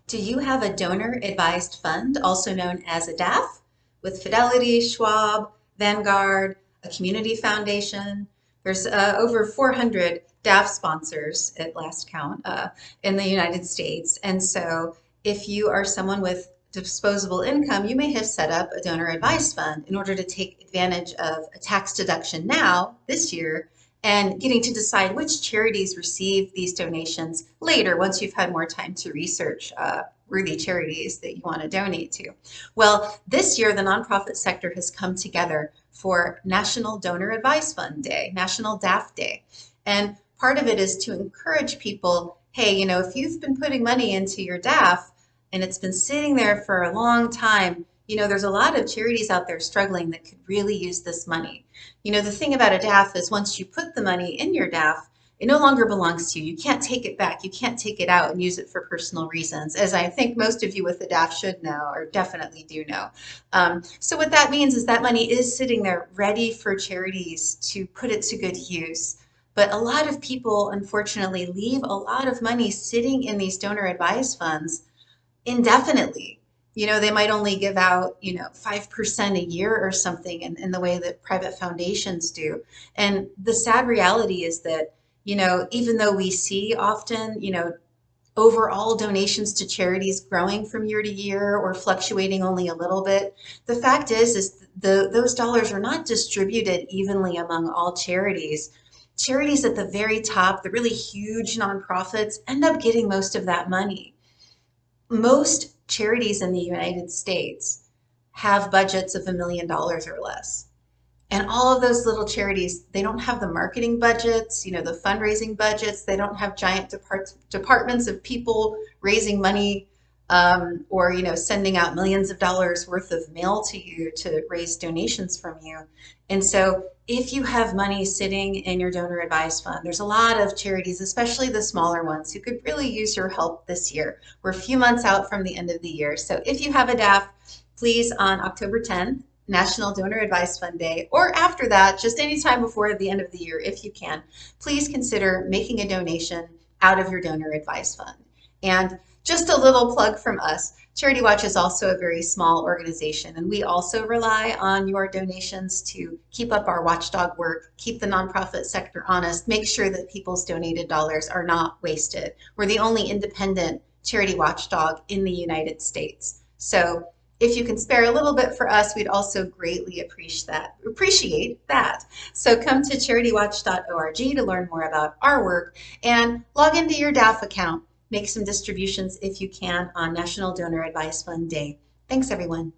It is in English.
Do you have a donor advised fund, also known as a DAF, with Fidelity, Schwab, Vanguard, a community foundation? There's over 400 DAF sponsors at last count in the United States. And so if you are someone with disposable income, you may have set up a donor advised fund in order to take advantage of a tax deduction now, this year, and getting to decide which charities receive these donations later once you've had more time to research worthy charities that you want to donate to. Well, this year the nonprofit sector has come together for National Donor Advice Fund Day, National DAF Day. And part of it is to encourage people, hey, if you've been putting money into your DAF and it's been sitting there for a long time, there's a lot of charities out there struggling that could really use this money. The thing about a DAF is once you put the money in your DAF, it no longer belongs to you. You can't take it back. You can't take it out and use it for personal reasons, as I think most of you with the DAF should know, or definitely do know. So what that means is that money is sitting there ready for charities to put it to good use. But a lot of people, unfortunately, leave a lot of money sitting in these donor advised funds indefinitely. They might only give out, 5% a year or something in the way that private foundations do. And the sad reality is that, even though we see often, overall donations to charities growing from year to year or fluctuating only a little bit, the fact is those dollars are not distributed evenly among all charities. Charities at the very top, the really huge nonprofits, end up getting most of that money. Most charities in the United States have budgets of $1 million or less. And all of those little charities, they don't have the marketing budgets, the fundraising budgets. They don't have giant departments of people raising money or, sending out millions of dollars worth of mail to you to raise donations from you. And so if you have money sitting in your donor advised fund, there's a lot of charities, especially the smaller ones, who could really use your help this year. We're a few months out from the end of the year. So if you have a DAF, please, on October 10th, National Donor Advice Fund Day, or after that, just any time before the end of the year, if you can, please consider making a donation out of your donor advice fund. And just a little plug from us. Charity Watch is also a very small organization, and we also rely on your donations to keep up our watchdog work, keep the nonprofit sector honest, make sure that people's donated dollars are not wasted. We're the only independent charity watchdog in the United States. So if you can spare a little bit for us, we'd also greatly appreciate that. So come to charitywatch.org to learn more about our work and log into your DAF account. Make some distributions if you can on National Donor Advice Fund Day. Thanks, everyone.